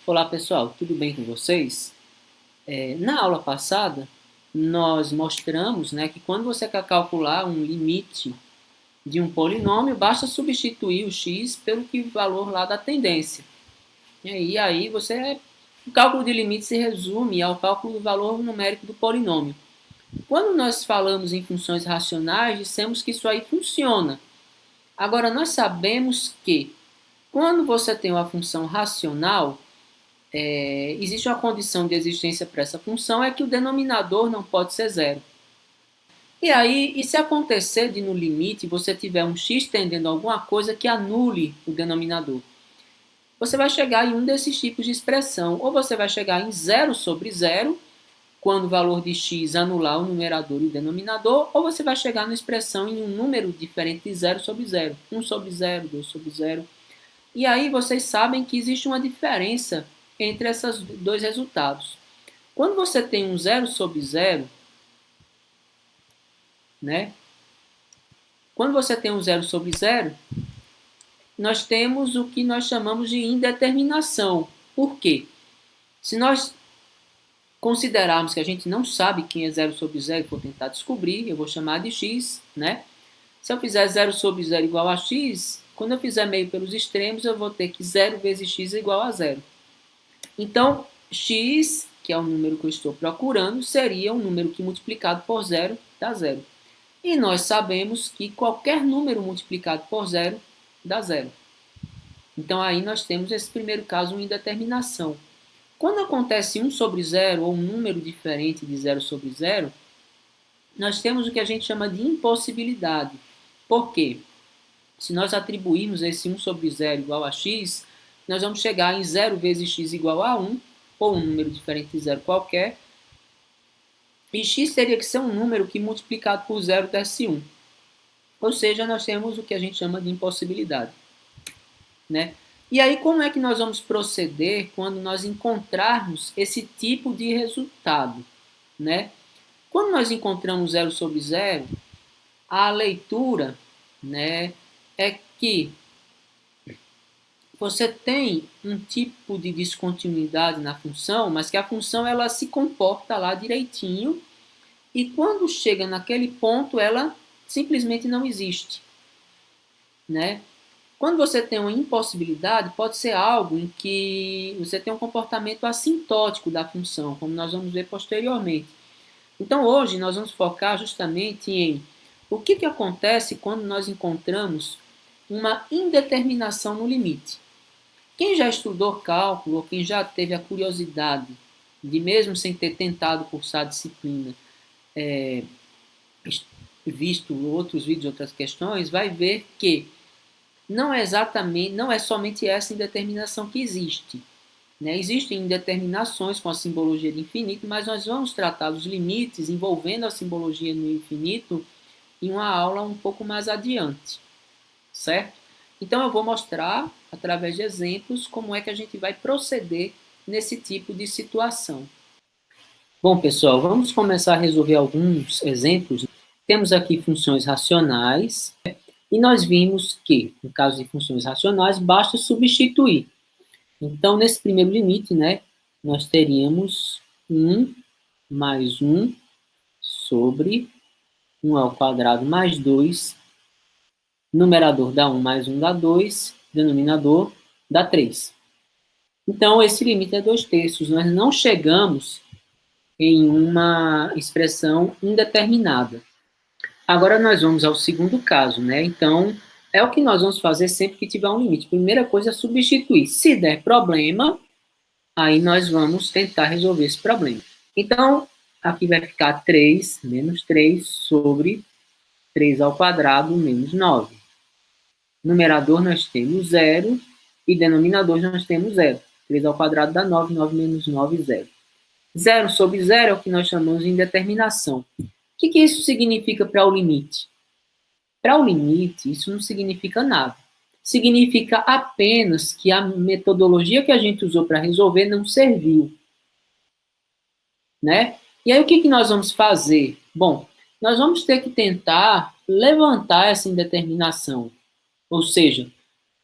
Olá pessoal, tudo bem com vocês? Na aula passada, nós mostramos, né, que quando você quer calcular um limite de um polinômio, basta substituir o x pelo valor lá da tendência. E aí o cálculo de limite se resume ao cálculo do valor numérico do polinômio. Quando nós falamos em funções racionais, dissemos que isso aí funciona. Agora, nós sabemos que quando você tem uma função racional, existe uma condição de existência para essa função, é que o denominador não pode ser zero. E se acontecer de no limite você tiver um x tendendo a alguma coisa que anule o denominador? Você vai chegar em um desses tipos de expressão. Ou você vai chegar em zero sobre zero, quando o valor de x anular o numerador e o denominador, ou você vai chegar numa expressão em um número diferente de zero sobre zero. 1 sobre zero, 2 sobre zero. E aí vocês sabem que existe uma diferença entre esses dois resultados. Quando você tem um zero sobre zero, né? Quando você tem um zero sobre zero, nós temos o que nós chamamos de indeterminação. Por quê? Se nós considerarmos que a gente não sabe quem é zero sobre zero e for tentar descobrir, eu vou chamar de x, né? Se eu fizer zero sobre zero igual a x, quando eu fizer meio pelos extremos, eu vou ter que 0 vezes x é igual a zero. Então, x, que é o número que eu estou procurando, seria um número que multiplicado por zero dá zero. E nós sabemos que qualquer número multiplicado por zero dá zero. Então, aí nós temos esse primeiro caso, uma indeterminação. Quando acontece 1 sobre zero ou um número diferente de 0 sobre zero, nós temos o que a gente chama de impossibilidade. Por quê? Se nós atribuirmos esse 1 sobre zero igual a x, nós vamos chegar em 0 vezes x igual a 1, ou um número diferente de zero qualquer, e x teria que ser um número que multiplicado por zero desse 1. Ou seja, nós temos o que a gente chama de impossibilidade. Né? E aí, como é que nós vamos proceder quando nós encontrarmos esse tipo de resultado? Né? Quando nós encontramos 0 sobre zero, a leitura, né, é que você tem um tipo de descontinuidade na função, mas que a função ela se comporta lá direitinho e quando chega naquele ponto ela simplesmente não existe. Né? Quando você tem uma impossibilidade, pode ser algo em que você tem um comportamento assintótico da função, como nós vamos ver posteriormente. Então, hoje, nós vamos focar justamente em o que acontece quando nós encontramos uma indeterminação no limite. Quem já estudou cálculo, ou quem já teve a curiosidade de, mesmo sem ter tentado cursar a disciplina, visto outros vídeos, outras questões, vai ver que não é somente essa indeterminação que existe. Né? Existem indeterminações com a simbologia de infinito, mas nós vamos tratar dos limites envolvendo a simbologia no infinito em uma aula um pouco mais adiante. Certo? Então eu vou mostrar, através de exemplos, como é que a gente vai proceder nesse tipo de situação. Bom, pessoal, vamos começar a resolver alguns exemplos. Temos aqui funções racionais, e nós vimos que, no caso de funções racionais, basta substituir. Então, nesse primeiro limite, né, nós teríamos 1 mais 1 sobre 1 ao quadrado mais 2, numerador dá 1 mais 1 dá 2, denominador dá 3. Então, esse limite é 2/3. Nós não chegamos em uma expressão indeterminada. Agora nós vamos ao segundo caso, né? Então, é o que nós vamos fazer sempre que tiver um limite. Primeira coisa é substituir. Se der problema, aí nós vamos tentar resolver esse problema. Então, aqui vai ficar 3 menos 3 sobre 3 ao quadrado menos 9. Numerador nós temos 0 e denominador nós temos 0. 3 ao quadrado dá 9, 9 menos 9, 0. 0 sobre 0 é o que nós chamamos de indeterminação. O que isso significa para o limite? Para o limite, isso não significa nada. Significa apenas que a metodologia que a gente usou para resolver não serviu. Né? E aí o que nós vamos fazer? Bom, nós vamos ter que tentar levantar essa indeterminação. Ou seja,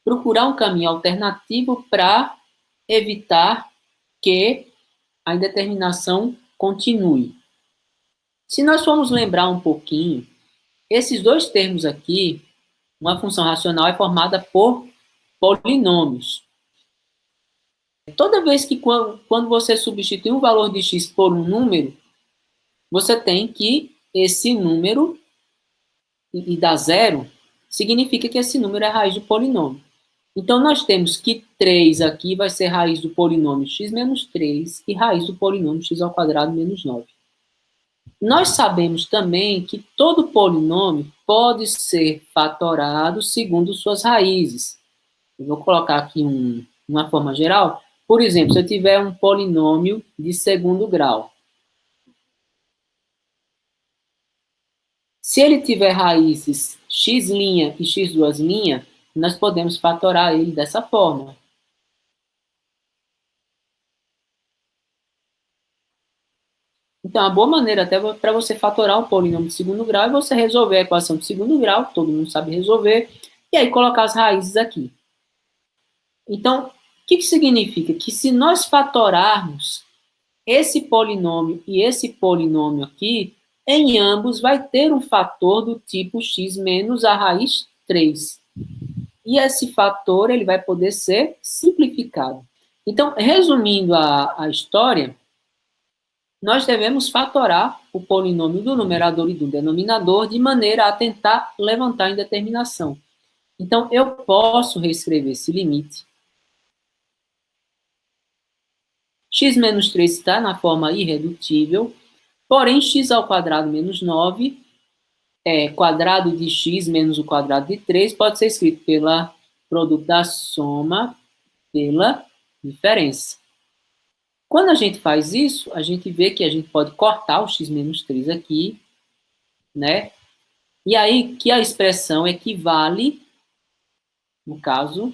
procurar um caminho alternativo para evitar que a indeterminação continue. Se nós formos lembrar um pouquinho, esses dois termos aqui, uma função racional é formada por polinômios. Toda vez que quando você substitui um valor de x por um número, você tem que esse número e dá zero, significa que esse número é a raiz do polinômio. Então, nós temos que 3 aqui vai ser raiz do polinômio x menos 3 e raiz do polinômio x ao quadrado menos 9. Nós sabemos também que todo polinômio pode ser fatorado segundo suas raízes. Eu vou colocar aqui uma forma geral. Por exemplo, se eu tiver um polinômio de segundo grau, se ele tiver raízes x' e x2', nós podemos fatorar ele dessa forma. Então, a boa maneira até para você fatorar um polinômio de segundo grau é você resolver a equação de segundo grau, todo mundo sabe resolver, e aí colocar as raízes aqui. Então, o que significa? Que se nós fatorarmos esse polinômio e esse polinômio aqui, em ambos vai ter um fator do tipo x menos a raiz 3. E esse fator ele vai poder ser simplificado. Então, resumindo a história, nós devemos fatorar o polinômio do numerador e do denominador de maneira a tentar levantar a indeterminação. Então, eu posso reescrever esse limite. X menos 3 está na forma irredutível, porém, x ao quadrado menos 9 quadrado de x menos o quadrado de 3 pode ser escrito pela produto da soma pela diferença. Quando a gente faz isso, a gente vê que a gente pode cortar o x menos 3 aqui, né? E aí que a expressão equivale, no caso,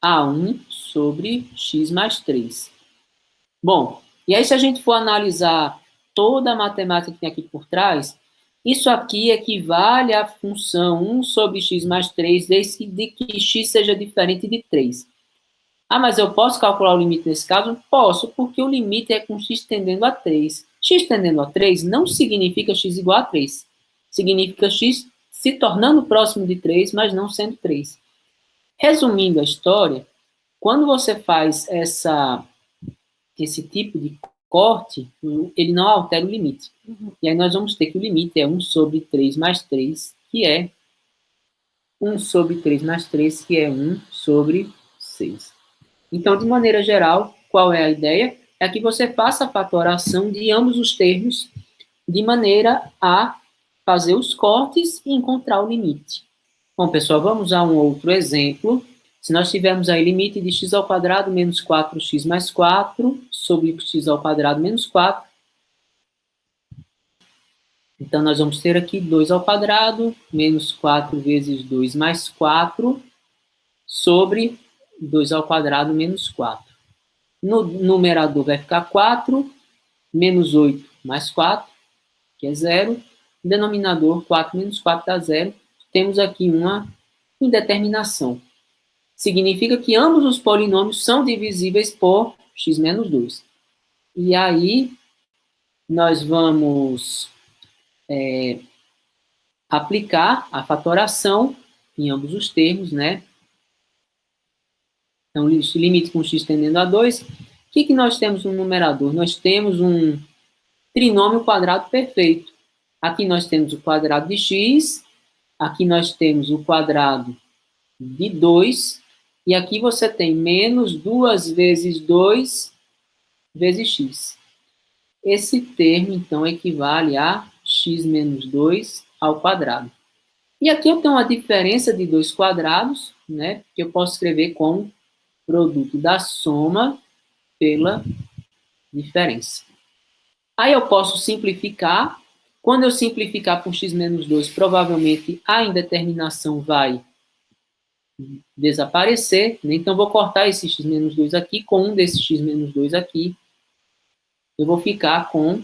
a 1 sobre x mais 3. Bom, e aí se a gente for analisar toda a matemática que tem aqui por trás, isso aqui equivale à função 1 sobre x mais 3, desde que x seja diferente de 3. Ah, mas eu posso calcular o limite nesse caso? Posso, porque o limite é com x tendendo a 3. X tendendo a 3 não significa x igual a 3. Significa x se tornando próximo de 3, mas não sendo 3. Resumindo a história, quando você faz esse tipo de corte, ele não altera o limite. E aí nós vamos ter que o limite é 1 sobre 3 mais 3, que é 1 sobre 3 mais 3, que é 1 sobre 6. Então, de maneira geral, qual é a ideia? É que você faça a fatoração de ambos os termos de maneira a fazer os cortes e encontrar o limite. Bom, pessoal, vamos a um outro exemplo. Se nós tivermos aí limite de x ao quadrado menos 4x mais 4 sobre x ao quadrado menos 4. Então, nós vamos ter aqui 2 ao quadrado menos 4 vezes 2 mais 4 sobre 2 ao quadrado menos 4. No numerador vai ficar 4, menos 8 mais 4, que é 0. Denominador, 4 menos 4 dá 0. Temos aqui uma indeterminação. Significa que ambos os polinômios são divisíveis por x menos 2. E aí, nós vamos aplicar a fatoração em ambos os termos, né? Então, limite com x tendendo a 2. O que nós temos no numerador? Nós temos um trinômio quadrado perfeito. Aqui nós temos o quadrado de x, aqui nós temos o quadrado de 2, e aqui você tem menos 2 vezes 2 vezes x. Esse termo, então, equivale a x menos 2 ao quadrado. E aqui eu tenho uma diferença de 2 quadrados, né, que eu posso escrever como produto da soma pela diferença. Aí eu posso simplificar. Quando eu simplificar por x menos 2, provavelmente a indeterminação vai desaparecer. Né? Então, vou cortar esse x menos 2 aqui com um desses x menos 2 aqui. Eu vou ficar com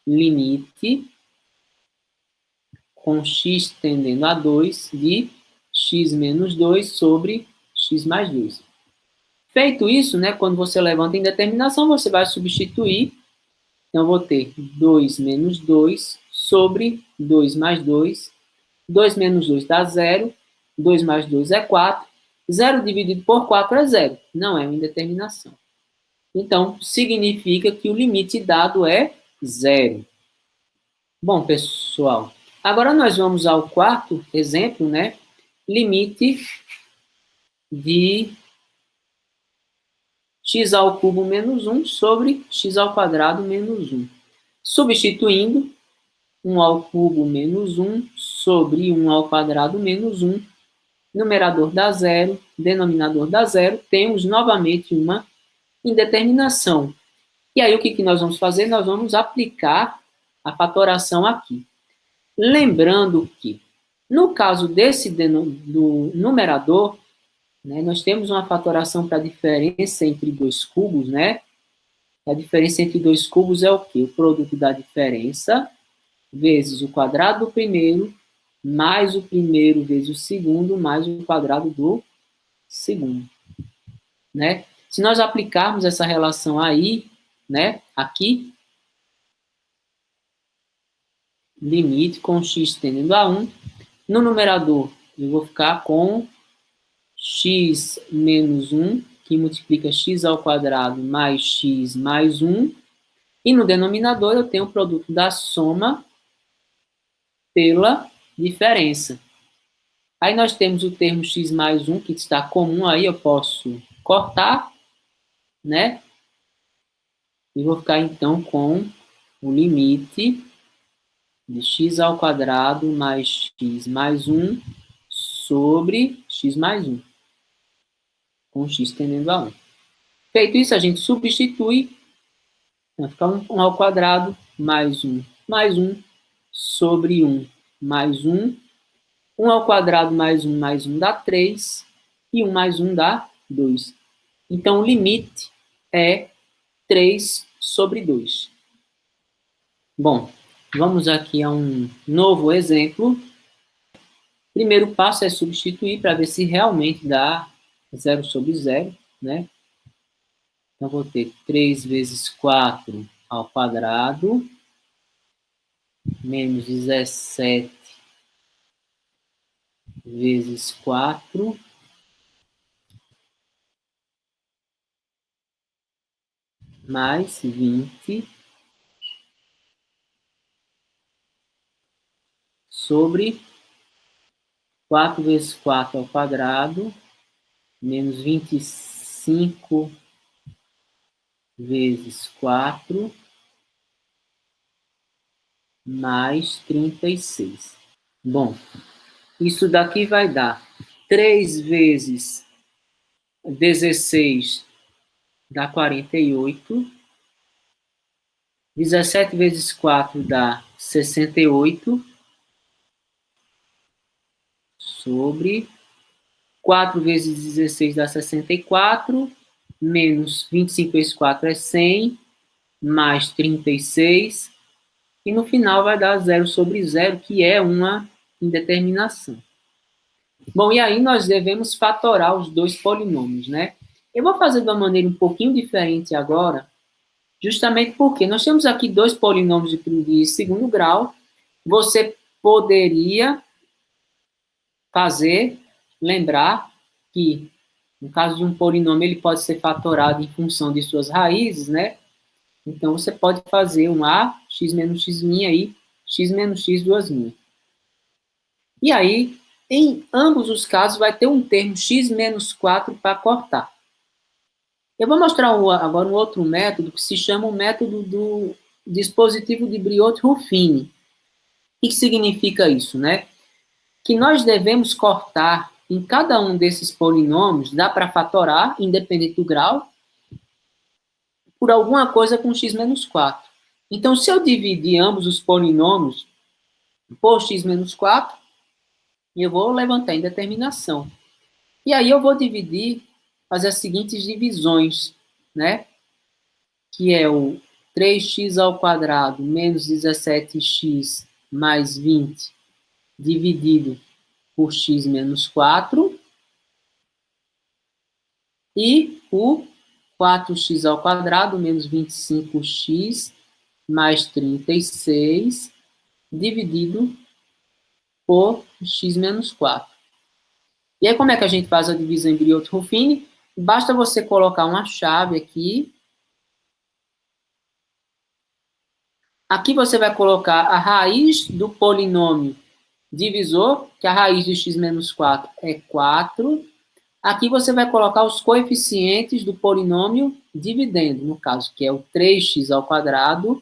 limite com x tendendo a 2 de x menos 2 sobre x mais 2. Feito isso, né, quando você levanta a indeterminação, você vai substituir. Então, eu vou ter 2 menos 2 sobre 2 mais 2. 2 menos 2 dá 0. 2 mais 2 é 4. 0 dividido por 4 é 0. Não é uma indeterminação. Então, significa que o limite dado é 0. Bom, pessoal, agora nós vamos ao quarto exemplo, né? Limite de x ao cubo menos 1 sobre x ao quadrado menos 1. Substituindo 1 ao cubo menos 1 sobre 1 ao quadrado menos 1, numerador dá 0, denominador dá 0, temos novamente uma indeterminação. E aí o que nós vamos fazer? Nós vamos aplicar a fatoração aqui. Lembrando que, no caso do numerador, né, nós temos uma fatoração para a diferença entre dois cubos, né? A diferença entre dois cubos é o quê? O produto da diferença vezes o quadrado do primeiro, mais o primeiro vezes o segundo, mais o quadrado do segundo, né? Se nós aplicarmos essa relação aí, né, aqui, limite com x tendendo a 1, no numerador eu vou ficar com x menos 1, que multiplica x ao quadrado mais x mais 1, e no denominador eu tenho o produto da soma pela diferença. Aí nós temos o termo x mais 1, que está comum aí, eu posso cortar, né? E vou ficar então com o limite de x ao quadrado mais x mais 1 sobre x mais 1, com x tendendo a 1. Feito isso, a gente substitui, vai ficar 1 ao quadrado mais 1 sobre 1 mais 1. 1 ao quadrado mais 1 dá 3, e 1 mais 1 dá 2. Então, o limite é 3 sobre 2. Bom, vamos aqui a um novo exemplo. Primeiro passo é substituir para ver se realmente dá 0 sobre 0, né? Então, vou ter 3 vezes 4 ao quadrado, menos 17 vezes 4, mais 20 sobre 4 vezes 4 ao quadrado, menos 25 vezes 4, mais 36. Bom, isso daqui vai dar 3 vezes 16 dá 48. 17 vezes 4 dá 68. Sobre 4 vezes 16 dá 64. Menos 25 vezes 4 é 100. Mais 36. E no final vai dar 0 sobre 0, que é uma indeterminação. Bom, e aí nós devemos fatorar os dois polinômios, né? Eu vou fazer de uma maneira um pouquinho diferente agora, justamente porque nós temos aqui dois polinômios de segundo grau. Você poderia lembrar que, no caso de um polinômio, ele pode ser fatorado em função de suas raízes, né? Então, você pode fazer um a, x menos x' aí, x menos x duas minhas. E aí, em ambos os casos, vai ter um termo x menos 4 para cortar. Eu vou mostrar agora um outro método que se chama o método do dispositivo de Briot-Ruffini. O que significa isso, né? Que nós devemos cortar em cada um desses polinômios, dá para fatorar, independente do grau, por alguma coisa com x menos 4. Então, se eu dividir ambos os polinômios por x menos 4, eu vou levantar a indeterminação. E aí eu vou dividir, fazer as seguintes divisões, né? Que é o 3x ao quadrado menos 17x mais 20 dividido por x menos 4, E o 4x ao quadrado menos 25x mais 36 dividido por x menos 4. E aí, como é que a gente faz a divisão em Briot-Ruffini? Basta você colocar uma chave aqui. Aqui você vai colocar a raiz do polinômio divisor, que a raiz de x menos 4 é 4. Aqui você vai colocar os coeficientes do polinômio dividendo, no caso, que é o 3x ao quadrado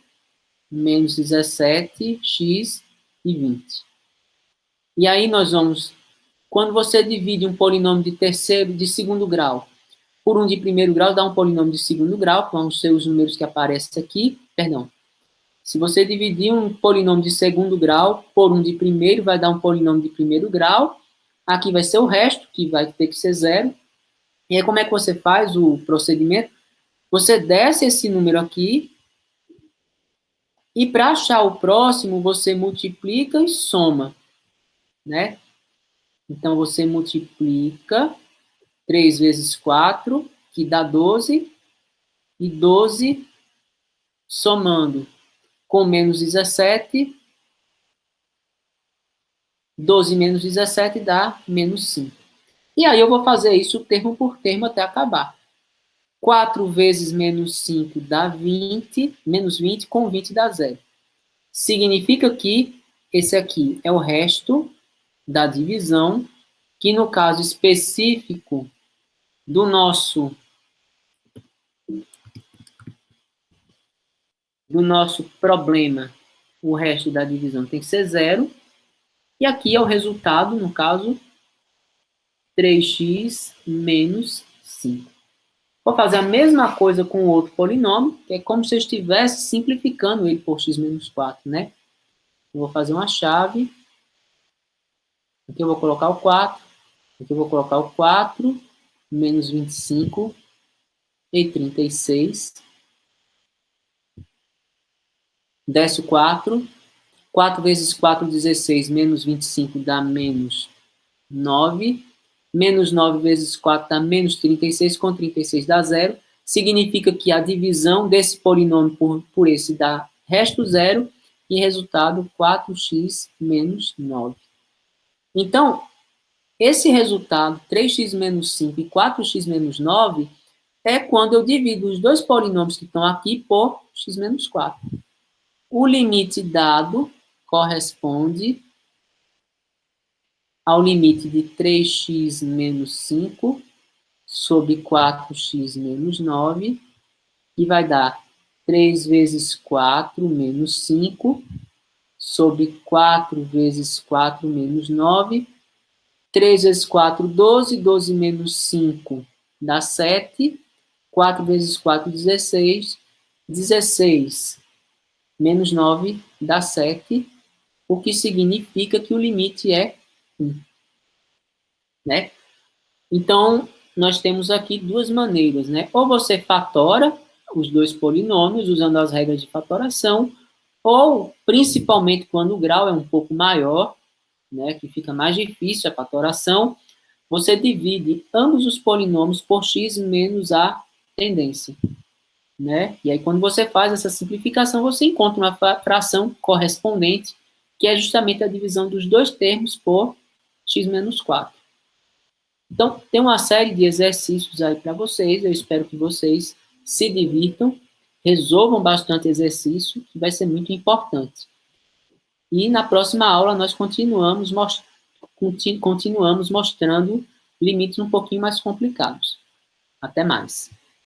menos 17x e 20. E aí nós vamos, quando você divide um polinômio de segundo grau por um de primeiro grau, dá um polinômio de segundo grau, que vão ser os números que aparecem aqui, perdão. Se você dividir um polinômio de segundo grau por um de primeiro, vai dar um polinômio de primeiro grau. Aqui vai ser o resto, que vai ter que ser zero. E aí como é que você faz o procedimento? Você desce esse número aqui, e para achar o próximo, você multiplica e soma, né? Então, você multiplica 3 vezes 4, que dá 12, e 12 somando com menos 17, 12 menos 17 dá menos 5. E aí eu vou fazer isso termo por termo até acabar. 4 vezes menos 5 dá 20, menos 20 com 20 dá 0. Significa que esse aqui é o resto da divisão, que no caso específico do nosso problema, o resto da divisão tem que ser 0. E aqui é o resultado, no caso, 3x menos 5. Vou fazer a mesma coisa com o outro polinômio, que é como se eu estivesse simplificando ele por x menos 4, né? Eu vou fazer uma chave. Aqui eu vou colocar o 4. Aqui eu vou colocar o 4 menos 25 e 36. Desce o 4. 4 vezes 4, 16, menos 25 dá menos 9. Menos 9 vezes 4 dá menos 36, com 36 dá 0. Significa que a divisão desse polinômio por esse dá resto 0, e resultado 4x menos 9. Então, esse resultado, 3x menos 5 e 4x menos 9, é quando eu divido os dois polinômios que estão aqui por x menos 4. O limite dado corresponde ao limite de 3x menos 5 sobre 4x menos 9, que vai dar 3 vezes 4 menos 5 sobre 4 vezes 4 menos 9. 3 vezes 4, 12. 12 menos 5 dá 7. 4 vezes 4, 16. 16 menos 9 dá 7, o que significa que o limite é 1. Né? Então, nós temos aqui duas maneiras, né? Ou você fatora os dois polinômios usando as regras de fatoração, ou, principalmente quando o grau é um pouco maior, né, que fica mais difícil a fatoração, você divide ambos os polinômios por x menos a tendência. Né? E aí, quando você faz essa simplificação, você encontra uma fração correspondente, que é justamente a divisão dos dois termos por x menos 4. Então, tem uma série de exercícios aí para vocês. Eu espero que vocês se divirtam, resolvam bastante exercício, que vai ser muito importante. E na próxima aula nós continuamos mostrando limites um pouquinho mais complicados. Até mais.